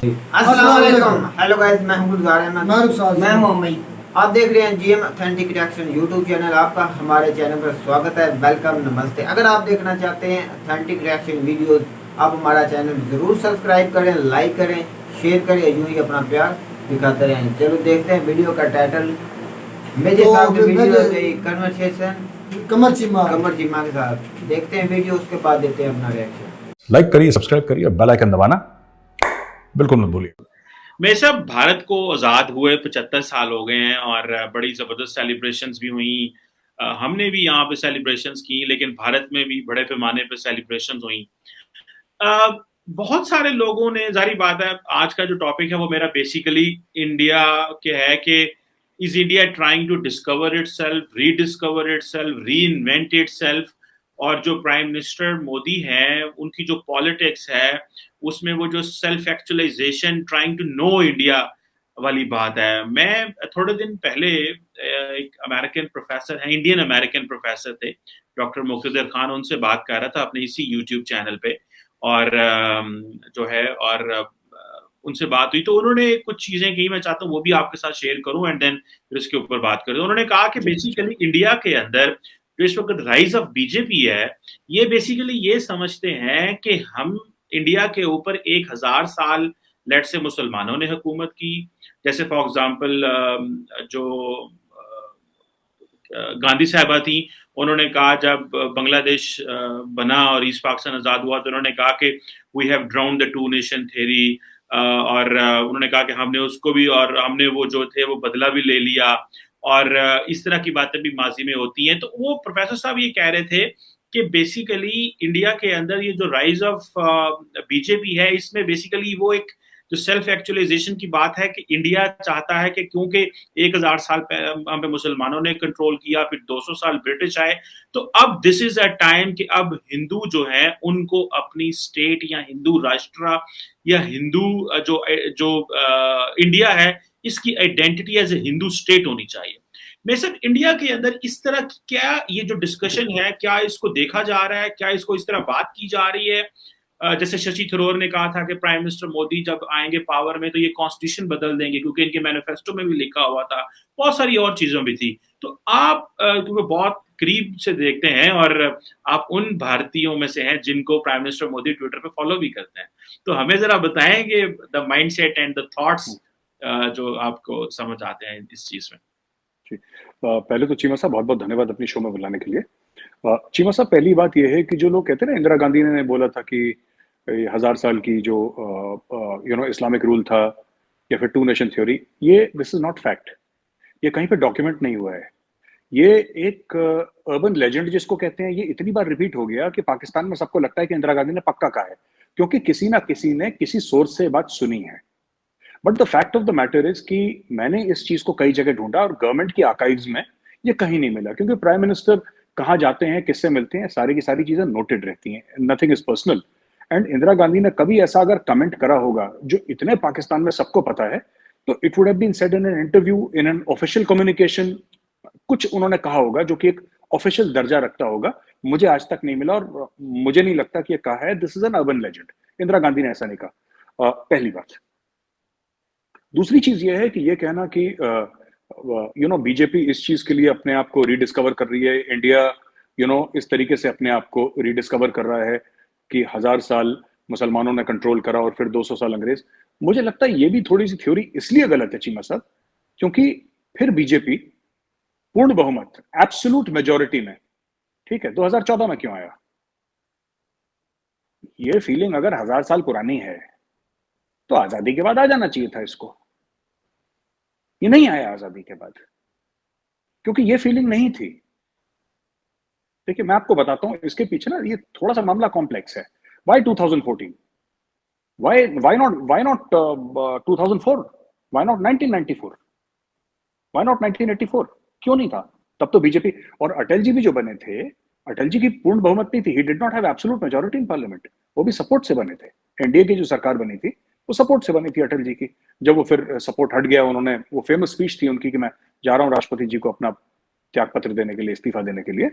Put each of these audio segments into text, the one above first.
अस्सलाम वालेकुम। Hello guys, मैं हूं गुलजार अहमद। मैं मोहम्मद। आप देख रहे हैं GM authentic reaction YouTube channel. आपका हमारे चैनल पर स्वागत है। वेलकम, नमस्ते। अगर आप देखना चाहते हैं ऑथेंटिक रिएक्शन वीडियोस, आप हमारा चैनल जरूर सब्सक्राइब करें, लाइक करें, शेयर करें, यूं ही अपना प्यार दिखाते रहें। चलो देखते हैं वीडियो का टाइटल। मेरे साथ वीडियो कन्वर्सेशन कमर चीमा के साथ देखते हैं वीडियो, उसके बाद देते हैं अपना रिएक्शन। लाइक करिए, सब्सक्राइब करिए और बेल आइकन दबाना बिल्कुल मत भूलिए। मेरे साहब, भारत को आज़ाद हुए 75 साल हो गए हैं और बड़ी ज़बरदस्त सेलिब्रेशंस भी हुई। हमने भी यहाँ पे सेलिब्रेशंस की, लेकिन भारत में भी बड़े पैमाने पे सेलिब्रेशंस हुई। बहुत सारे लोगों ने, जारी बात है, आज का जो टॉपिक है वो मेरा बेसिकली इंडिया के है कि is India trying to discover itself, rediscover itself, reinvent itself. और जो प्राइम मिनिस्टर मोदी हैं, उनकी जो पॉलिटिक्स है उसमें वो जो self actualization, trying to know India वाली बात है। मैं थोड़े दिन पहले एक अमेरिकन प्रोफेसर हैं, इंडियन अमेरिकन प्रोफेसर थे, डॉक्टर मुक्तदर खान, उनसे बात कर रहा था अपने इसी यूट्यूब चैनल पे। और जो है, और उनसे बात हुई तो उन्होंने कुछ चीजें कही, मैं चाहता हूँ वो भी आपके साथ शेयर करूं एंड देन फिर इसके ऊपर बात करें। उन्होंने कहा कि बेसिकली इंडिया के अंदर जो इस वक्त राइज ऑफ बीजेपी है, ये बेसिकली ये समझते हैं कि हम इंडिया के ऊपर 1000 साल लेट से मुसलमानों ने हुकूमत की। जैसे फॉर एग्जांपल जो गांधी साहबा थी, उन्होंने कहा जब बांग्लादेश बना और ईस्ट पाकिस्तान आज़ाद हुआ तो उन्होंने कहा कि we have drowned the two nation theory. और उन्होंने कहा कि हमने उसको भी, और हमने वो जो थे वो बदला भी ले लिया। और इस तरह की बातें भी माजी में होती हैं। तो वो प्रोफेसर साहब ये कह रहे थे कि बेसिकली इंडिया के अंदर ये जो राइज ऑफ बीजेपी है, इसमें बेसिकली वो एक जो सेल्फ एक्चुअलाइजेशन की बात है कि इंडिया चाहता है कि क्योंकि 1000 साल हम पे मुसलमानों ने कंट्रोल किया, फिर 200 साल ब्रिटिश आए, तो अब दिस इज अ टाइम कि अब हिंदू जो है उनको अपनी स्टेट या हिंदू राष्ट्र या हिंदू जो जो इंडिया है, इसकी identity as a Hindu state होनी चाहिए। मैं सर, इंडिया के अंदर इस तरह की क्या ये जो डिस्कशन है, क्या इसको देखा जा रहा है, क्या इसको इस तरह बात की जा रही है? जैसे शशि थरूर ने कहा था कि प्राइम मिनिस्टर मोदी जब आएंगे पावर में तो ये कॉन्स्टिट्यूशन बदल देंगे, क्योंकि इनके मैनिफेस्टो में भी लिखा हुआ था। बहुत सारी और चीजों भी थी। तो आप क्योंकि बहुत करीब से देखते हैं और आप उन भारतीयों में से हैं जिनको प्राइम मिनिस्टर मोदी ट्विटर पे फॉलो भी करते हैं, तो हमें जरा बताएंगे the mindset and the thoughts जो आपको समझ आते हैं इस चीज में। पहले तो चीमा साहब बहुत बहुत धन्यवाद अपनी शो में बुलाने के लिए। चीमा साहब, पहली बात यह है कि जो लोग कहते हैं ना, इंदिरा गांधी ने बोला था कि 1000 साल की जो इस्लामिक रूल था या फिर टू नेशन थ्योरी, ये दिस इज नॉट फैक्ट। ये कहीं पे डॉक्यूमेंट नहीं हुआ है। ये एक अर्बन लेजेंड जिसको कहते हैं, ये इतनी बार रिपीट हो गया कि पाकिस्तान में सबको लगता है कि इंदिरा गांधी ने पक्का कहा है, क्योंकि किसी ना किसी ने किसी सोर्स से बात सुनी है। But the fact of the matter is कि मैंने इस चीज को कई जगह ढूंढा और गवर्नमेंट की आर्काइव्स में ये कहीं नहीं मिला, क्योंकि प्राइम मिनिस्टर कहाँ जाते हैं, किससे मिलते हैं, सारी की सारी चीजें नोटेड रहती हैं। Nothing is personal. And Indira Gandhi ने कभी ऐसा अगर कमेंट करा होगा जो इतने पाकिस्तान में सबको पता है, तो it would have been said in an interview, in an official communication. कुछ उन्होंने कहा होगा जो कि एक ऑफिशियल दर्जा रखता होगा। मुझे आज तक नहीं मिला और मुझे नहीं लगता कि ये कहा है। This is an urban legend. Indira Gandhi ने ऐसा नहीं कहा। पहली बात। दूसरी चीज ये है कि ये कहना कि बीजेपी इस चीज के लिए अपने आप को रीडिस्कवर कर रही है, इंडिया इस तरीके से अपने आप को रीडिस्कवर कर रहा है कि 1000 साल मुसलमानों ने कंट्रोल करा और फिर 200 साल अंग्रेज। मुझे लगता है ये भी थोड़ी सी थ्योरी इसलिए गलत है चीमा साहब, क्योंकि फिर बीजेपी पूर्ण बहुमत, एब्सोल्यूट मेजोरिटी में, ठीक है, 2014 में क्यों आया? ये फीलिंग अगर 1000 साल पुरानी है तो आजादी के बाद आ जाना चाहिए था इसको। ये नहीं आया आजादी के बाद, क्योंकि ये फीलिंग नहीं थी। देखिए, मैं आपको बताता हूं इसके पीछे ना, ये थोड़ा सा मामला कॉम्प्लेक्स है। Why 2014? Why not 2004? Why not 1994? Why not 1984? क्यों नहीं था? तब तो बीजेपी और अटल जी भी जो बने थे, अटल जी की पूर्ण बहुमत नहीं थी। He did not have absolute majority in parliament. वो भी सपोर्ट से बने थे। एनडीए की जो सरकार बनी थी वो सपोर्ट से बनी थी अटल जी की। जब वो फिर सपोर्ट हट गया, उन्होंने वो फेमस स्पीच थी उनकी कि मैं जा रहा हूं राष्ट्रपति जी को अपना त्याग पत्र देने के लिए, इस्तीफा देने के लिए।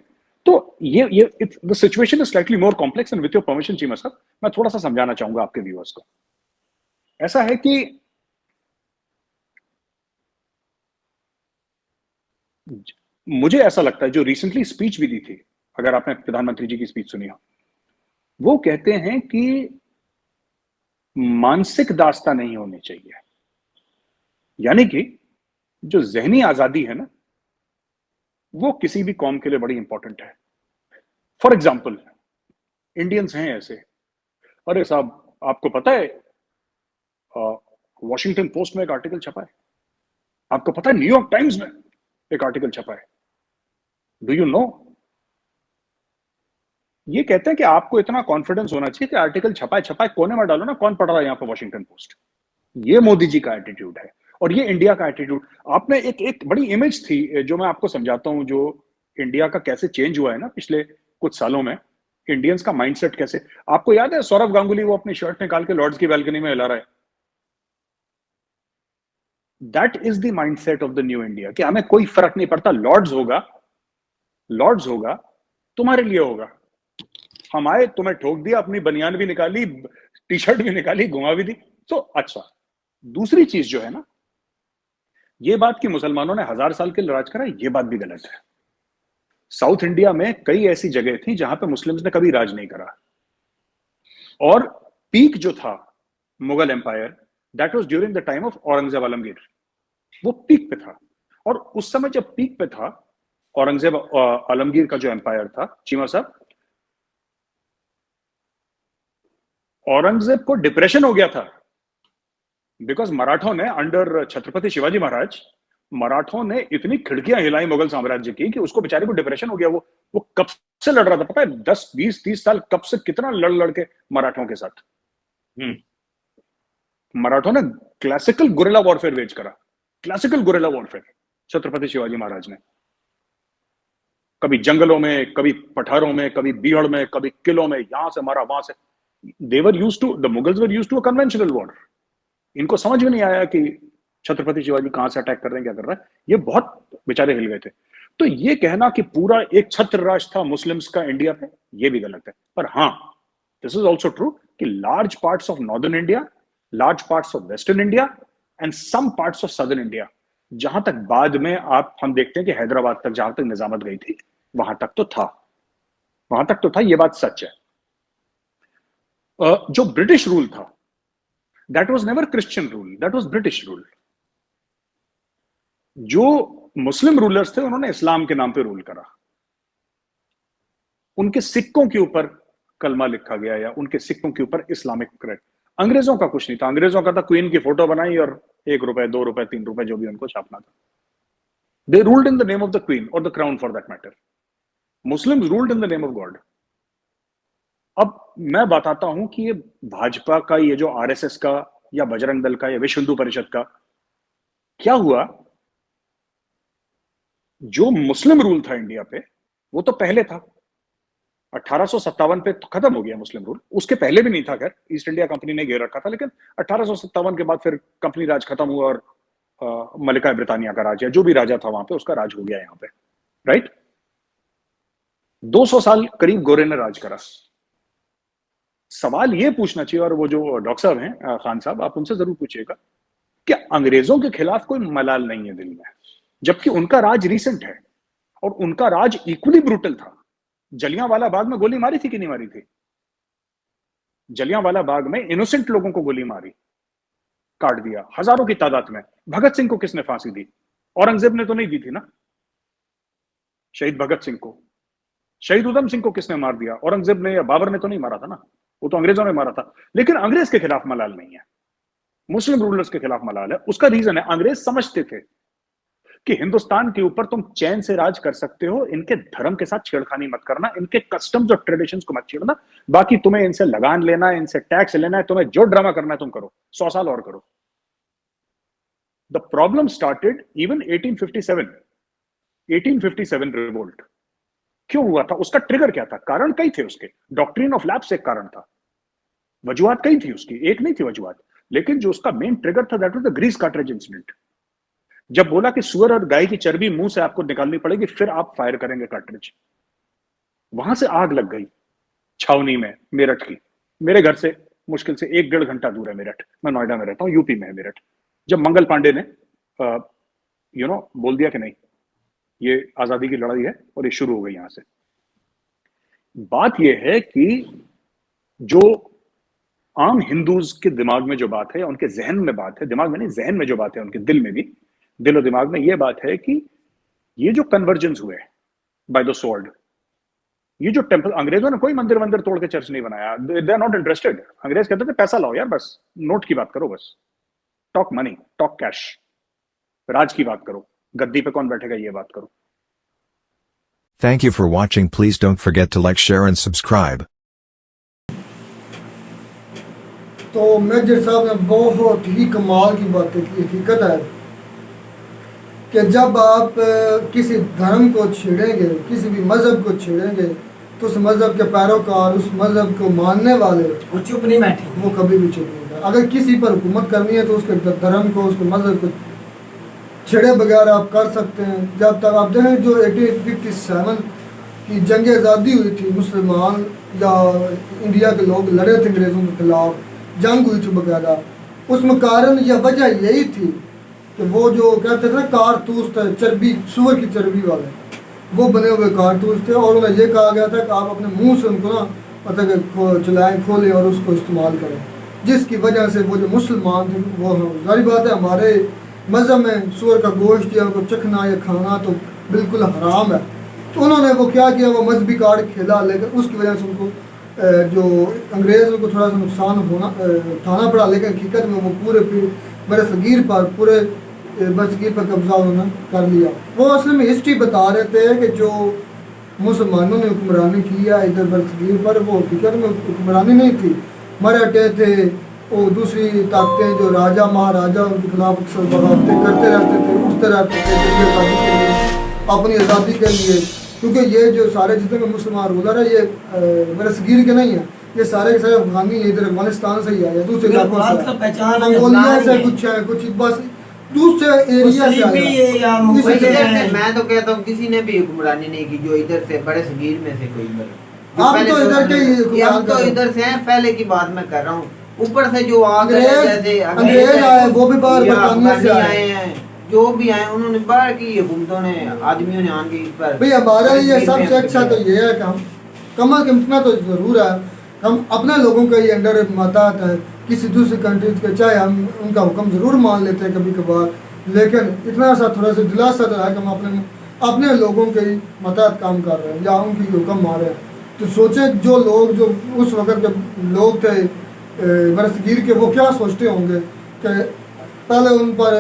तो ये the situation is slightly more complex. And with your permission Cheema साहब, मैं थोड़ा सा समझाना चाहूंगा आपके व्यूअर्स को। ऐसा है कि मुझे ऐसा लगता है, जो रिसेंटली स्पीच भी दी थी, अगर आपने प्रधानमंत्री जी की स्पीच सुनी हो, वो कहते हैं कि मानसिक दासता नहीं होनी चाहिए, यानी कि जो जहनी आजादी है ना, वो किसी भी कौम के लिए बड़ी इंपॉर्टेंट है। फॉर एग्जाम्पल, इंडियंस हैं ऐसे, अरे साहब आपको पता है वॉशिंगटन पोस्ट में एक आर्टिकल छपा है, आपको पता है न्यूयॉर्क टाइम्स में एक आर्टिकल छपा है, डू यू नो? ये कहते हैं कि आपको इतना कॉन्फिडेंस होना चाहिए कि आर्टिकल छपा है कोने में डालो ना, कौन पढ़ रहा है यहां पर वॉशिंगटन पोस्ट। ये मोदी जी का एटीट्यूड है, और ये इंडिया का एटीट्यूड। आपने एक बड़ी इमेज थी जो मैं आपको समझाता हूं, जो इंडिया का कैसे चेंज हुआ है ना पिछले कुछ सालों में, इंडियंस का माइंडसेट कैसे। आपको याद है सौरव गांगुली वो अपनी शर्ट निकाल के लॉर्ड्स की बालकनी में हिला रहा है? That is the mindset of the new India, कि हमें कोई फर्क नहीं पड़ता, लॉर्ड्स होगा, तुम्हारे लिए होगा। हम आए, तुम्हें ठोक दिया, अपनी बनियान भी निकाली, टी शर्ट भी निकाली, घुमा भी दी, तो अच्छा। दूसरी चीज जो है ना, ये बात कि मुसलमानों ने 1000 साल के लिए राज करा, ये बात भी गलत है। साउथ इंडिया में कई ऐसी जगह थी जहां पे मुस्लिम्स ने कभी राज नहीं करा, और पीक जो था Mughal empire, that was during the time of Aurangzeb Alamgir, वो पीक पे था। और उस समय जब पीक पे था औरंगजेब आलमगीर का जो एम्पायर था, चीमा साहब, औरंगजेब को डिप्रेशन हो गया था, बिकॉज मराठों ने अंडर छत्रपति शिवाजी महाराज, मराठों ने इतनी खिड़कियां हिलाई मुगल साम्राज्य की कि उसको बेचारे को डिप्रेशन हो गया। वो कब से लड़ रहा था पता है, 10 20 30 साल कब से, कितना लड़ के मराठों के साथ। मराठों ने क्लासिकल गुरिल्ला वॉरफेयर वेज करा, classical guerrilla warfare Chhatrapati Shivaji Maharaj ने, कभी जंगलों में, कभी पठारों में, कभी बीहड़ में, कभी किलों में, यहां से मारा वहां से। They were used to, the Mughals were used to a conventional war. इनको समझ में नहीं आया कि छत्रपति शिवाजी कहां से अटैक कर रहे हैं, क्या कर रहा है, ये बहुत बेचारे हिल गए थे। तो ये कहना कि पूरा एक छत्र राज था मुस्लिम्स का इंडिया पे, ये भी गलत है। पर हाँ, दिस इज ऑल्सो ट्रू कि large parts of northern India, large parts of western India and some parts of southern India, जहां तक बाद में हम देखते हैं कि हैदराबाद तक जहां तक निजामत गई थी, वहां तक तो था, वहां तक तो था, ये बात सच है। जो ब्रिटिश रूल था, that was never Christian rule, that was British rule. जो मुस्लिम रूलर्स थे उन्होंने इस्लाम के नाम पे रूल करा, उनके सिक्कों के ऊपर कलमा लिखा गया, या उनके सिक्कों के ऊपर इस्लामिक क्रेड। अंग्रेजों का कुछ नहीं था, अंग्रेजों का था क्वीन की फोटो बनाई और 1 रुपए 2 रुपए 3 रुपए जो भी उनको छापना था। They ruled in the name of the queen और the crown for that matter. Muslims ruled in the name of God. अब मैं बताता हूं कि ये भाजपा का, ये जो आरएसएस का या बजरंग दल का या विश्व हिंदू परिषद का क्या हुआ, जो मुस्लिम रूल था इंडिया पे वो तो पहले था, 1857 पे तो खत्म हो गया मुस्लिम रूल, उसके पहले भी नहीं था। खैर ईस्ट इंडिया कंपनी ने घेर रखा था, लेकिन 1857 के बाद फिर कंपनी राज खत्म हुआ और मलिका ब्रिटानिया का राज, या जो भी राजा था वहां पे, उसका राज हो गया यहाँ पे, राइट। 200 साल करीब गोरे ने राज करा। सवाल ये पूछना चाहिए, और वो जो डॉक्टर साहब हैं खान साहब, आप उनसे जरूर पूछिएगा कि अंग्रेजों के खिलाफ कोई मलाल नहीं है दिल में, जबकि उनका राज रिसेंट है और उनका राज इक्वली ब्रूटल था। जलियांवाला बाग में गोली मारी थी कि नहीं मारी थी? जलियांवाला बाग में इनोसेंट लोगों को गोली मारी, काट दिया हजारों की तादाद में। भगत सिंह को किसने फांसी दी? औरंगजेब ने तो नहीं दी थी ना, शहीद भगत सिंह को। शहीद उधम सिंह को किसने मार दिया? औरंगजेब ने या बाबर ने तो नहीं मारा था ना, वो तो अंग्रेजों ने मारा था। लेकिन अंग्रेज के खिलाफ मलाल नहीं है, मुस्लिम रूलर्स के खिलाफ मलाल है। उसका रीजन है, अंग्रेज समझते थे कि हिंदुस्तान के ऊपर तुम चैन से राज कर सकते हो, इनके धर्म के साथ छेड़खानी मत करना, इनके कस्टम्स और ट्रेडिशंस को मत छेड़ना, बाकी तुम्हें इनसे लगान लेना है, इनसे टैक्स लेना है, तुम्हें जो ड्रामा करना है तुम करो, 100 साल और करो। The problem started even 1857 revolt. क्यों हुआ था? उसका ट्रिगर क्या था? कारण कई थे उसके। डॉक्ट्रिन ऑफ लैप्स एक कारण था, वजूहात कई थी उसकी, एक नहीं थी वजूहात, लेकिन जो उसका मेन ट्रिगर था that was the grease cartridge incident. जब बोला कि सुअर और गाय की चर्बी मुंह से आपको निकालनी पड़ेगी, फिर आप फायर करेंगे कार्ट्रिज, वहां से आग लग गई छावनी में मेरठ की। मेरे घर से मुश्किल से 1-1.5 घंटा दूर है मेरठ। मैं नोएडा में रहता हूँ, यूपी में है मेरठ। जब मंगल पांडे ने बोल दिया कि नहीं, ये आजादी की लड़ाई है और ये शुरू हो गई यहां से। बात यह है कि जो आम हिंदूज के दिमाग में जो बात है, उनके जहन में बात है, दिमाग में नहीं, जहन में जो बात है, उनके दिल में भी, दिल और दिमाग में यह बात है कि ये जो कन्वर्जेंस हुए बाय द स्वॉर्ड, ये जो टेंपल, अंग्रेजों ने कोई मंदिर तोड़ के चर्च नहीं बनाया, दे आर नॉट इंटरेस्टेड। अंग्रेज कहते थे पैसा लाओ यार, बस नोट की बात करो, बस टॉक मनी, टॉक कैश, राज की बात करो, गद्दी पे कौन बैठेगा ये बात करो। Thank you for watching. Please don't forget to like, share and subscribe. तो मेजर साहब ने बहुत ही कमाल की बातें की। हकीकत है कि जब आप किसी धर्म को छेड़ेंगे, किसी भी मज़हब को छेड़ेंगे, तो उस मज़हब के पैरोकार, उस मज़हब को मानने वाले वो चुप नहीं बैठे, वो कभी भी चुप नहीं बैठे। अगर किसी पर हुकूमत करनी है तो उसके धर्म को, उसके मज़हब को छेड़े बगैर आप कर सकते हैं। जब तक आप देखें जो 1857 की जंग आज़ादी हुई थी, मुसलमान या इंडिया के लोग लड़े थे अंग्रेज़ों के खिलाफ, जंग हुई थी वगैरह, उसमें कारण या वजह यही थी कि वो जो कहते थे ना कारतूस थे, चर्बी, सूअर की चर्बी वाले, वो बने हुए कारतूस थे, और उन्हें ये कहा गया था कि आप अपने मुंह से उनको ना मतलब चलाएँ, खोलें और उसको इस्तेमाल करें, जिसकी वजह से वो जो मुसलमान थे, वो जाहिर बात है हमारे मज़हब में सूअर का गोश्त या को चखना या खाना तो बिल्कुल हराम है। तो उन्होंने वो क्या किया, वो मजहबी कार्ड खेला, लेकिन उसकी वजह से उनको जो अंग्रेज़ों को थोड़ा सा नुकसान उठाना पड़ा, लेकिन हकीकत में वो पूरे बरसगीर पर, पूरे बरसगीर पर कब्जा उन्होंने कर लिया। वो असल में हिस्ट्री बता रहे थे कि जो मुसलमानों ने हुक्मरानी की है इधर बरसगीर पर, वो हकीकत में हुक्मरानी नहीं थी, मराठे थे, वो दूसरी ताकतें जो राजा महाराजा उनके खिलाफ अक्सर बगावतें करते रहते थे, उठते रहते थे आज़ादी के लिए, अपनी आज़ादी के लिए। क्योंकि ये जो सारे जितने भी मुसलमान रूलर है, ये बरसगीर के नहीं है, ये सारे के सारे अफगानी इधर अफगानिस्तान से ही आए, दूसरे इलाकों से, मंगोलिया से कुछ है, कुछ बस दूसरे एरिया से आए। मैं तो कहता हूँ किसी ने भी हुक्मरानी नहीं की जो इधर से बरसगीर में से कोई हम तो इधर के, हम तो इधर से हैं, पहले की बात मैं कर रहा हूँ। ऊपर से जो आ गए, जैसे अंग्रेज आए, वो भी बाहर बरतानिया से आए हैं, जो भी आए उन्होंने बाहर की हुकूमतों ने, आदमियों ने आगे इस पर भाई हमारे लिए सबसे अच्छा तो ये है कि हम कम अज कम इतना तो ज़रूर है, हम अपने लोगों के ही अंडर मतात है, किसी दूसरी कंट्रीज के चाहे हम उनका हुक्म ज़रूर मान लेते हैं कभी कभार, लेकिन इतना सा थोड़ा सा दिलासा तो है कि हम अपने लोगों के ही मतात काम कर रहे हैं या उनकी हुक्म मान रहे हैं। तो सोचे जो लोग, जो उस वक्त के लोग थे बरसगीर के, वो क्या सोचते होंगे कि पहले उन पर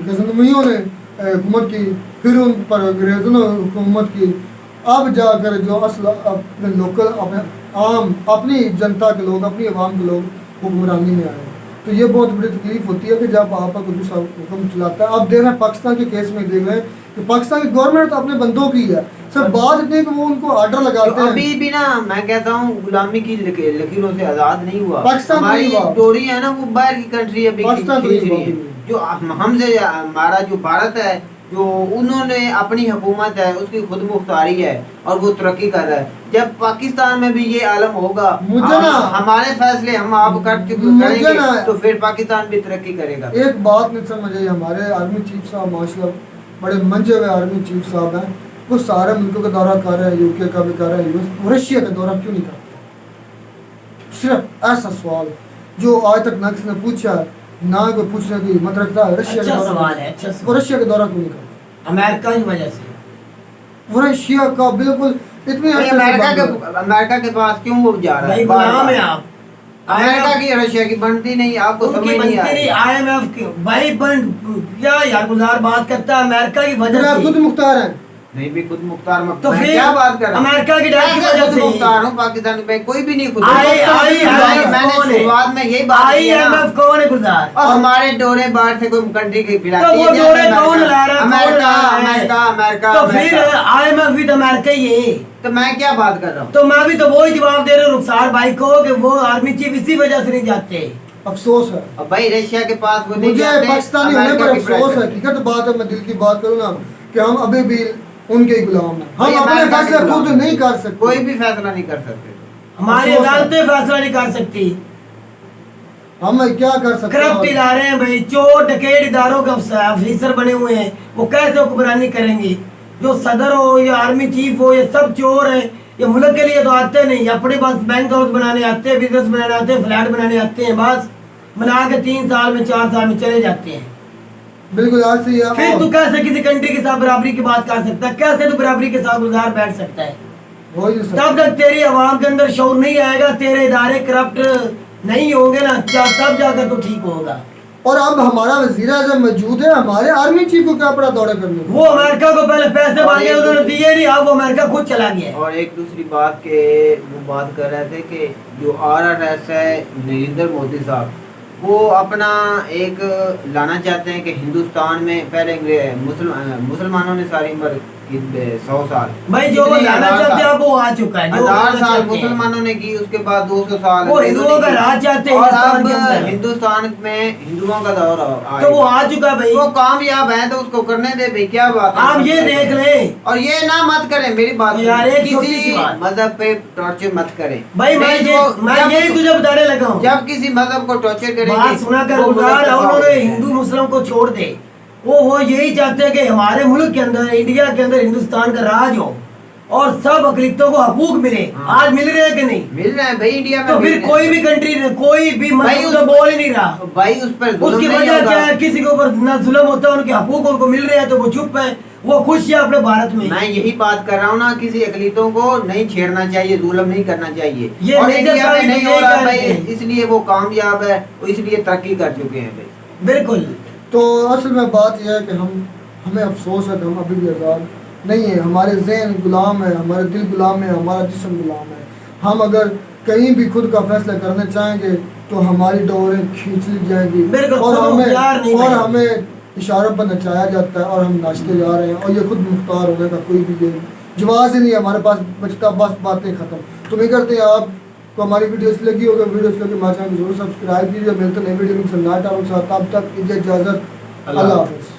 गजनवियों ने हुकूमत की, फिर उन पर अंग्रेज़ों ने हुकूमत की, अब जाकर जो असल अपने लोकल, अपने आम, अपनी जनता के लोग, अपनी आवाम के लोग हुक्मरानी में आए। तो ये बहुत बड़ी तकलीफ होती है कि जब आप कुछ दूसरा हुक्म चलाता है। अब देख रहे हैं पाकिस्तान के केस में, देख रहे हैं कि पाकिस्तान की गवर्नमेंट तो अपने बंदों की है, सब बात इतनी कि वो उनको ऑर्डर लगाते हैं। अभी भी ना मैं कहता हूँ गुलामी की लकीरों से आजाद नहीं हुआ पाकिस्तान, हमारी डोरी है ना, वो बाहर की कंट्री अभी खींच रही है। जो हमसे हमारा जो भारत है, जो उन्होंने अपनी हुकूमत है, उसकी खुद मुख्तारी है और वो तरक्की कर रहा है। जब पाकिस्तान में भी ये आलम होगा, हमारे फैसले हम आप कर चुके करेंगे, तो फिर पाकिस्तान भी तरक्की करेगा। एक बात नहीं समझ आई, हमारे आर्मी चीफ साहब माशाल्लाह बड़े मंजे हुए आर्मी चीफ साहब हैं, वो सारे मुल्कों का दौरा कर रहे हैं, यूके का भी कर रहे हैं, यूएस, रशिया का दौरा क्यों नहीं करते? सिर्फ ऐसा सवाल जो आज तक न किसी ने पूछा, ना कोई पूछने की हिम्मत रखता है। रशिया का सवाल है, अच्छा वो रशिया का दौरा क्यों नहीं करते? अमेरिका की वजह से, वो रशिया का बिल्कुल इतने अमेरिका के पास क्यों वो जा रहा है? गुलाम है आप। अमेरिका की रशिया की बनती नहीं, आपको समझ नहीं आ रही। IMF की भाई बन क्या यार गुजार बात करता है, अमेरिका की वजह से। खुद मुख्तार है, नहीं भी खुद मुख्तार मत, तो मैं फिर क्या बात कर रहा हूं? अमेरिका की डर की वजह से मुख्तार हूं, पाकिस्तान में कोई भी नहीं खुद। मैंने शुरुआत में यही बात की है ना, IMF कौन है गुजार? और हमारे डोरे बाहर से कोई कंट्री के खिलाफ, तो वो डोरे कौन ला रहा है? America America America. तो फिर IMF भी तो अमेरिका ही है। तो मैं क्या बात कर रहा हूँ? तो मैं भी तो वही जवाब दे रहा हूँ रुखसार भाई को कि वो आर्मी चीफ इसी वजह से नहीं जाते। अफसोस है। अब भाई रशिया के पास वो मुझे पाकिस्तानी होने पर अफसोस है, हकीकत बात है, मैं दिल की बात करूँ ना कि हम अभी भी उनके ही गुलाम हैं। हम अपने फैसले खुद नहीं कर सकते, कोई भी फैसला नहीं कर सकते, हमारी अदालतें फैसला नहीं कर सकती। हम क्या कर सकते करप्ट हैं? इदारे हैं भाई, चोर डकैत इदारों के ऑफिसर बने हुए हैं, वो कैसे हुक्मरानी करेंगे? जो सदर हो या आर्मी चीफ हो, ये सब चोर हैं। ये मुल्क के लिए तो आते नहीं, अपने पास बैंक हाउस बनाने आते हैं, बिजनेस बनाने आते हैं, फ्लैट बनाने आते हैं, बस बना के 3 साल में 4 साल में चले जाते हैं। बिल्कुल आज से फिर तू कैसे किसी कंट्री के साथ बराबरी की बात कर सकता है? कैसे तू बराबरी के साथ गुजार बैठ सकता है? हो ही नहीं सकता। तब तक तेरी आवाम के अंदर शौर नहीं आएगा, तेरे इदारे करप्ट नहीं होंगे ना, तब जाकर तो ठीक होगा। और अब हमारा वजीर आज़म मौजूद है, हमारे आर्मी चीफ को क्या पड़ा दौड़े करने को? वो अमेरिका को पहले पैसे मांगे, उन्होंने दिए नहीं, अब वो अमेरिका खुद चला गया। और एक दूसरी बात के वो बात कर रहे थे कि जो RRS है नरेंद्र मोदी साहब, वो अपना एक लाना चाहते हैं कि हिंदुस्तान में पहले मुसलमानों ने सारी उम्र 100 साल, भाई जो वो लाना चाहते हैं अब वो आ चुका है। जो 1000 साल चाहते हैं। मुसलमानों ने की, उसके बाद 200 साल वो हिंदुओं का राज चाहते हैं और हिंदुस्तान अब के अंदर। हिंदुस्तान में हिंदुओं का दौर आएगा। तो वो आ चुका भाई। वो कामयाब है तो उसको करने दे भाई, क्या बात है? आप ये देख लें और ये ना मत करें, मेरी बात यार, एक छोटी किसी सी बात। मजहब पे टॉर्चर मत करें भाई, मैं यही तुझे बताने लगा हूँ। जब किसी मजहब को टॉर्चर करेंगे, बात सुना कर वो गुजार, मुल्क तबाह उन्होंने होता है। हिंदू मुस्लिम को छोड़ दे। वो यही चाहते हैं कि हमारे मुल्क के अंदर, इंडिया के अंदर हिंदुस्तान का राज हो और सब अकलियतों को हकूक मिले। हाँ। आज मिल रहे हैं कि नहीं? मिल रहा है भाई इंडिया में। तो फिर मिल कोई भी कंट्री ने, कोई भी भाई मतलब उस- तो बोल ही नहीं रहा। भाई उस पर जुल्म उसकी नहीं वजह होगा। क्या है? किसी के ऊपर ना जुल्म होता है, उनके हकूक उनको मिल रहे हैं तो वो चुप है, वो खुश है अपने भारत में। मैं यही बात कर रहा हूँ ना, किसी अकलीतों को नहीं छेड़ना चाहिए, जुल्म नहीं करना चाहिए। ये और मेजर इंडिया में पॉइंट नहीं यही हो रहा कह भाई, रहे थे। इसलिए वो कामयाब है, वो इसलिए तरक्की कर चुके हैं भाई। बिल्कुल। तो असल में बात यह है कि हमें अफसोस है कि हम अभी भी आज़ाद नहीं है। हमारे जहन गुलाम है, हमारे दिल गुलाम है, हमारा जिस्म गुलाम है। हम अगर कहीं भी खुद का फैसला करना चाहेंगे तो हमारी डोरें खींच ली जाएंगी बिल्कुल, और खुद मुख्तार नहीं और बने। हमें इशारों पर नचाया जाता है और हम नाचते जा रहे हैं और ये खुद मुख्तार होने का कोई भी ये जवाब ही नहीं है हमारे पास बचता, बस बातें खत्म। तो मैं करते हैं आपको हमारी वीडियोस लगी होगा, वीडियोस लगे हमारे चैनल को जरूर सब्सक्राइब कीजिए। मिलते हैं नई वीडियो में, तब तक इजाज़त, अल्लाह हाफ़िज़।